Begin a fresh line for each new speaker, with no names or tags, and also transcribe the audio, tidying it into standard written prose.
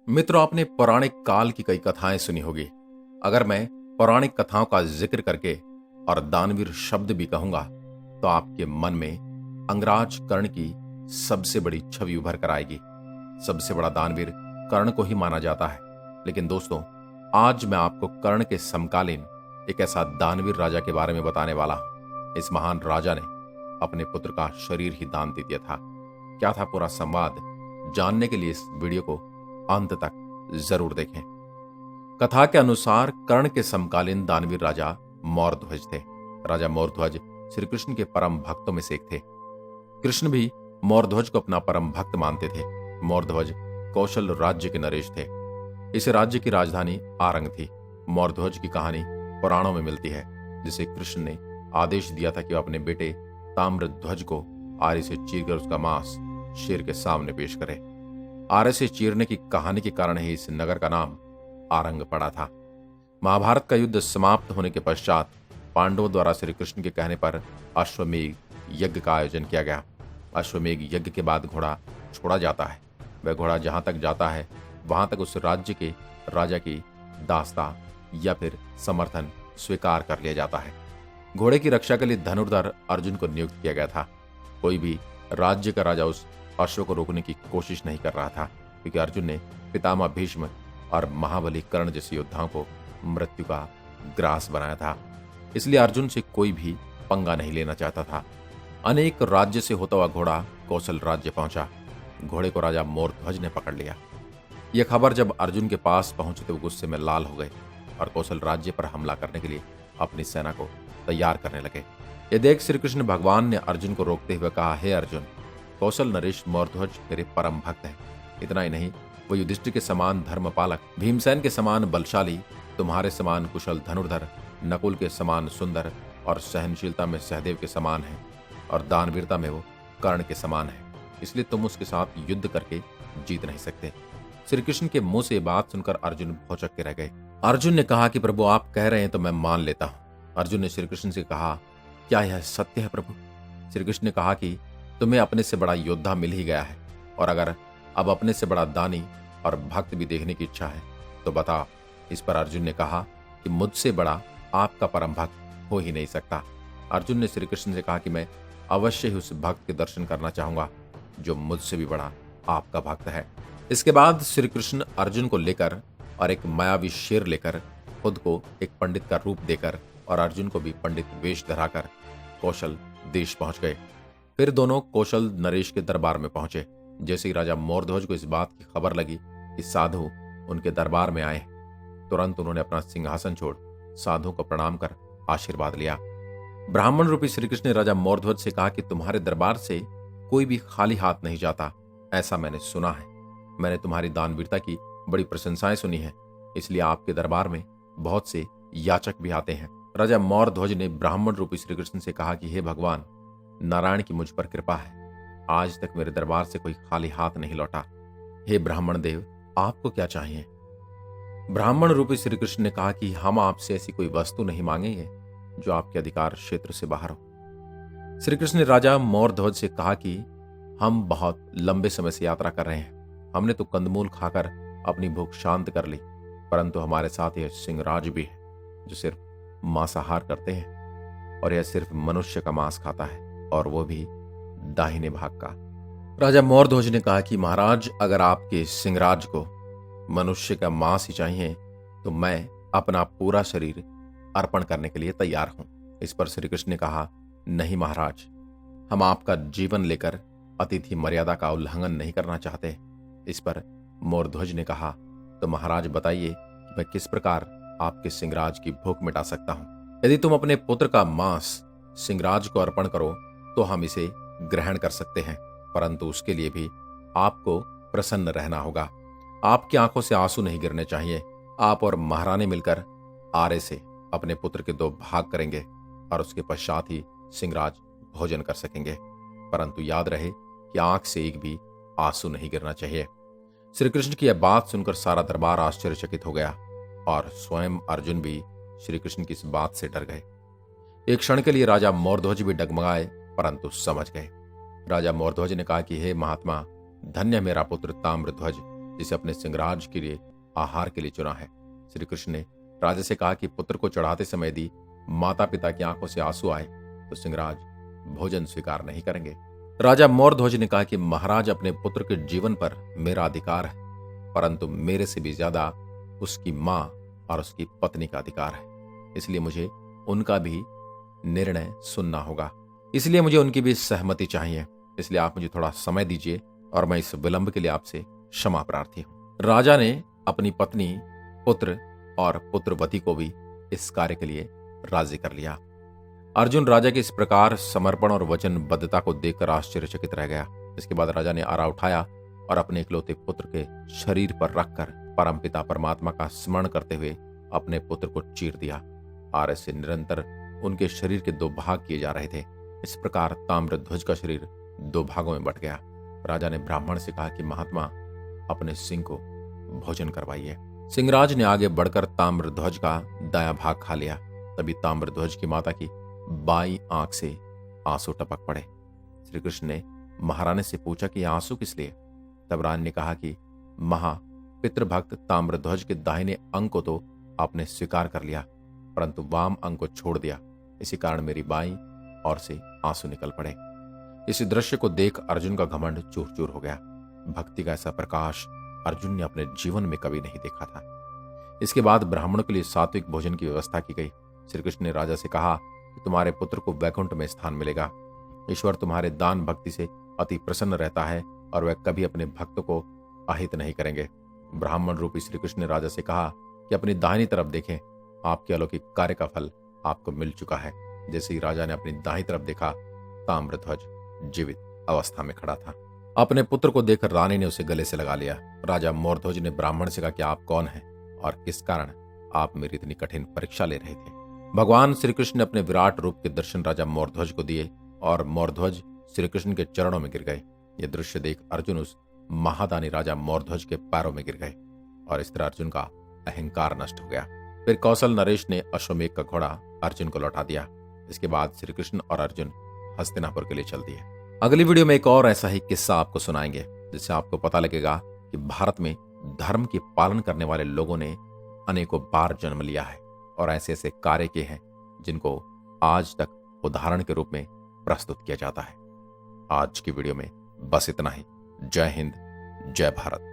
मित्रों, आपने पौराणिक काल की कई कथाएं सुनी होगी। अगर मैं पौराणिक कथाओं का जिक्र करके और दानवीर शब्द भी कहूंगा तो आपके मन में अंगराज कर्ण की सबसे बड़ी छवि उभर कर आएगी। सबसे बड़ा दानवीर कर्ण को ही माना जाता है, लेकिन दोस्तों, आज मैं आपको कर्ण के समकालीन एक ऐसा दानवीर राजा के बारे में बताने वाला हूं। इस महान राजा ने अपने पुत्र का शरीर ही दान दे दिया था। क्या था पूरा संवाद, जानने के लिए इस वीडियो को अंत तक जरूर देखें। कथा के अनुसार कर्ण के समकालीन दानवीर राजा मौरध्वज थे। राजा मौरध्वज श्री कृष्ण के परम भक्तों में से एक थे। कृष्ण भी मौरध्वज को अपना परम भक्त मानते थे। मौरध्वज कौशल राज्य के नरेश थे। इस राज्य की राजधानी आरंग थी। मौरध्वज की कहानी पुराणों में मिलती है, जिसे कृष्ण ने आदेश दिया था कि वह अपने बेटे ताम्रध्वज को आरी से चीरकर उसका मांस शेर के सामने पेश करे। आरे से चीरने की कहानी के कारण ही इस नगर का नाम आरंग पड़ा था। महाभारत का युद्ध समाप्त होने के पश्चात पांडवों द्वारा श्री कृष्ण के कहने पर अश्वमेध यज्ञ का आयोजन किया गया। अश्वमेध यज्ञ के बाद घोड़ा छोड़ा जाता है। वह घोड़ा जहां तक जाता है वहां तक उस राज्य के राजा की दास्ता या फिर समर्थन स्वीकार कर लिया जाता है। घोड़े की रक्षा के लिए धनुर्धर अर्जुन को नियुक्त किया गया था। कोई भी राज्य का राजा उस अश्व को रोकने की कोशिश नहीं कर रहा था, क्योंकि अर्जुन ने पितामह भीष्म और महाबली कर्ण जैसे योद्धाओं को मृत्यु का ग्रास बनाया था। इसलिए अर्जुन से कोई भी पंगा नहीं लेना चाहता था। अनेक राज्य से होता हुआ घोड़ा कौशल राज्य पहुंचा। घोड़े को राजा मौरध्वज ने पकड़ लिया। यह खबर जब अर्जुन के पास पहुंची तो वो गुस्से में लाल हो गए और कौशल राज्य पर हमला करने के लिए अपनी सेना को तैयार करने लगे। ये देख श्री कृष्ण भगवान ने अर्जुन को रोकते हुए कहा, हे अर्जुन, कौशल नरेश मौरध्वज मेरे परम भक्त हैं। इतना ही नहीं, वो युधिष्ठिर के समान धर्मपालक, भीमसेन के समान बलशाली, तुम्हारे समान कुशल धनुर्धर, नकुल के समान सुंदर और सहनशीलता में सहदेव के समान है, और दानवीरता में वो कर्ण के समान है। इसलिए तुम उसके साथ युद्ध करके जीत नहीं सकते। श्री कृष्ण के मुंह से बात सुनकर अर्जुन भौचक के रह गए। अर्जुन ने कहा कि प्रभु, आप कह रहे हैं तो मैं मान लेता हूं। अर्जुन ने श्री कृष्ण से कहा, क्या यह सत्य है प्रभु? श्री कृष्ण ने कहा कि तुम्हें अपने से बड़ा योद्धा मिल ही गया है, और अगर अब अपने से बड़ा दानी और भक्त भी देखने की इच्छा है तो बताओ। इस पर अर्जुन ने कहा कि मुझसे बड़ा आपका परम भक्त हो ही नहीं सकता। अर्जुन ने श्री कृष्ण से कहा कि मैं अवश्य ही उस भक्त के दर्शन करना चाहूंगा जो मुझसे भी बड़ा आपका भक्त है। इसके बाद श्री कृष्ण अर्जुन को लेकर और एक मायावी शेर लेकर, खुद को एक पंडित का रूप देकर और अर्जुन को भी पंडित वेश धराकर कौशल देश पहुंच गए। फिर दोनों कौशल नरेश के दरबार में पहुंचे। जैसे ही राजा मौरध्वज को इस बात की खबर लगी कि साधु उनके दरबार में आए, तुरंत उन्होंने अपना सिंहासन छोड़ साधु को प्रणाम कर आशीर्वाद लिया। ब्राह्मण रूपी श्री कृष्ण ने राजा मौरध्वज से कहा कि तुम्हारे दरबार से कोई भी खाली हाथ नहीं जाता, ऐसा मैंने सुना है। मैंने तुम्हारी दानवीरता की बड़ी प्रशंसाएं सुनी है, इसलिए आपके दरबार में बहुत से याचक भी आते हैं। राजा मौरध्वज ने ब्राह्मण रूपी श्री कृष्ण से कहा कि हे भगवान, नारायण की मुझ पर कृपा है, आज तक मेरे दरबार से कोई खाली हाथ नहीं लौटा। हे ब्राह्मण देव, आपको क्या चाहिए? ब्राह्मण रूपी श्री कृष्ण ने कहा कि हम आपसे ऐसी कोई वस्तु नहीं मांगेंगे जो आपके अधिकार क्षेत्र से बाहर हो। श्री कृष्ण ने राजा मौरध्वज से कहा कि हम बहुत लंबे समय से यात्रा कर रहे हैं। हमने तो कंदमूल खाकर अपनी भूख शांत कर ली, परंतु हमारे साथ यह सिंहराज भी है जो सिर्फ मांसाहार करते हैं, और यह सिर्फ मनुष्य का मांस खाता है, और वो भी दाहिने भाग का। राजा मौरध्वज ने कहा कि महाराज, अगर आपके सिंहराज को मनुष्य का मांस ही चाहिए तो मैं अपना पूरा शरीर अर्पण करने के लिए तैयार हूं। इस पर श्री कृष्ण ने कहा, नहीं महाराज, हम आपका जीवन लेकर अतिथि मर्यादा का उल्लंघन नहीं करना चाहते। इस पर मौरध्वज ने कहा, तो महाराज बताइए कि मैं किस प्रकार आपके सिंहराज की भूख मिटा सकता हूं। यदि तुम अपने पुत्र का मांस सिंहराज को अर्पण करो तो हम इसे ग्रहण कर सकते हैं, परंतु उसके लिए भी आपको प्रसन्न रहना होगा। आपकी आंखों से आंसू नहीं गिरने चाहिए। आप और महारानी मिलकर आरे से अपने पुत्र के 2 भाग करेंगे और उसके पश्चात ही सिंहराज भोजन कर सकेंगे, परंतु याद रहे कि आंख से एक भी आंसू नहीं गिरना चाहिए। श्री कृष्ण की यह बात सुनकर सारा दरबार आश्चर्यचकित हो गया, और स्वयं अर्जुन भी श्री कृष्ण की इस बात से डर गए। एक क्षण के लिए राजा मौरध्वज भी डगमगाए, परंतु समझ गए। राजा मौरध्वज ने कहा कि हे महात्मा, धन्य मेरा पुत्र ताम्रध्वज, जिसे अपने सिंहराज के लिए आहार के लिए चुना है। श्री कृष्ण ने राजा से कहा कि पुत्र को चढ़ाते समय यदि माता पिता की आंखों से आंसू आए तो सिंहराज भोजन स्वीकार नहीं करेंगे। राजा मोरध्वज ने कहा कि महाराज, अपने पुत्र के जीवन पर मेरा अधिकार है, परंतु मेरे से भी ज्यादा उसकी मां और उसकी पत्नी का अधिकार है। इसलिए मुझे उनका भी निर्णय सुनना होगा, इसलिए मुझे उनकी भी सहमति चाहिए। इसलिए आप मुझे थोड़ा समय दीजिए और मैं इस विलंब के लिए आपसे क्षमा प्रार्थी हूं। राजा ने अपनी पत्नी, पुत्र और पुत्रवती को भी इस कार्य के लिए राजी कर लिया। अर्जुन राजा के इस प्रकार समर्पण और वचनबद्धता को देखकर आश्चर्यचकित रह गया। इसके बाद राजा ने आरा उठाया और अपने इकलौते पुत्र के शरीर पर रखकर परमपिता परमात्मा का स्मरण करते हुए अपने पुत्र को चीर दिया। आरे से निरंतर उनके शरीर के 2 भाग किए जा रहे थे। इस प्रकार ताम्रध्वज का शरीर 2 भागों में बट गया। राजा ने ब्राह्मण से कहा कि महात्मा, अपने सिंह को भोजन करवाइए। सिंहराज ने आगे बढ़कर ताम्रध्वज का दायां भाग खा लिया। तभी ताम्रध्वज की माता की बाईं आंख से आंसू टपक पड़े। श्री कृष्ण ने महारानी से पूछा कि आंसू किस लिए? तब रानी ने कहा कि पितृभक्त ताम्रध्वज के दाहिने अंग को तो आपने स्वीकार कर लिया, परंतु वाम अंग को छोड़ दिया। इसी कारण मेरी बाईं ओर से आंसू निकल पड़े। इस दृश्य को देख अर्जुन का घमंड चूर चूर हो गया। भक्ति का ऐसा प्रकाश अर्जुन ने अपने जीवन में कभी नहीं देखा था। इसके बाद ब्राह्मणों के लिए सात्विक भोजन की व्यवस्था की गई। श्री कृष्ण ने राजा से कहा कि तुम्हारे पुत्र को वैकुंठ में स्थान मिलेगा। ईश्वर तुम्हारे दान भक्ति से अति प्रसन्न रहता है और वह कभी अपने भक्त को अहित नहीं करेंगे। ब्राह्मण रूपी श्री कृष्ण ने राजा से कहा कि अपनी दाहिनी तरफ देखें, आपके अलौकिक कार्य का फल आपको मिल चुका है। जैसे ही राजा ने अपनी दाहिनी तरफ देखा, ताम्रध्वज जीवित अवस्था में खड़ा था। अपने पुत्र को देखकर रानी ने उसे गले से लगा लिया। राजा मोरध्वज ने ब्राह्मण से कहा कि आप कौन हैं और किस कारण आप मेरी इतनी कठिन परीक्षा ले रहे थे? भगवान श्री कृष्ण ने अपने विराट रूप के दर्शन राजा मोरध्वज को दिए और मोरध्वज श्री कृष्ण के चरणों में गिर गए। यह दृश्य देख अर्जुन उस महादानी राजा मोरध्वज के पैरों में गिर गए और इस तरह अर्जुन का अहंकार नष्ट हो गया। फिर कौशल नरेश ने अश्वमेघ का घोड़ा अर्जुन को लौटा दिया। इसके बाद श्री कृष्ण और अर्जुन हस्तिनापुर के लिए चल दिए। अगली वीडियो में एक और ऐसा ही किस्सा आपको सुनाएंगे, जिससे आपको पता लगेगा कि भारत में धर्म की पालन करने वाले लोगों ने अनेकों बार जन्म लिया है और ऐसे ऐसे कार्य किए हैं जिनको आज तक उदाहरण के रूप में प्रस्तुत किया जाता है। आज की वीडियो में बस इतना ही। जय हिंद, जय भारत।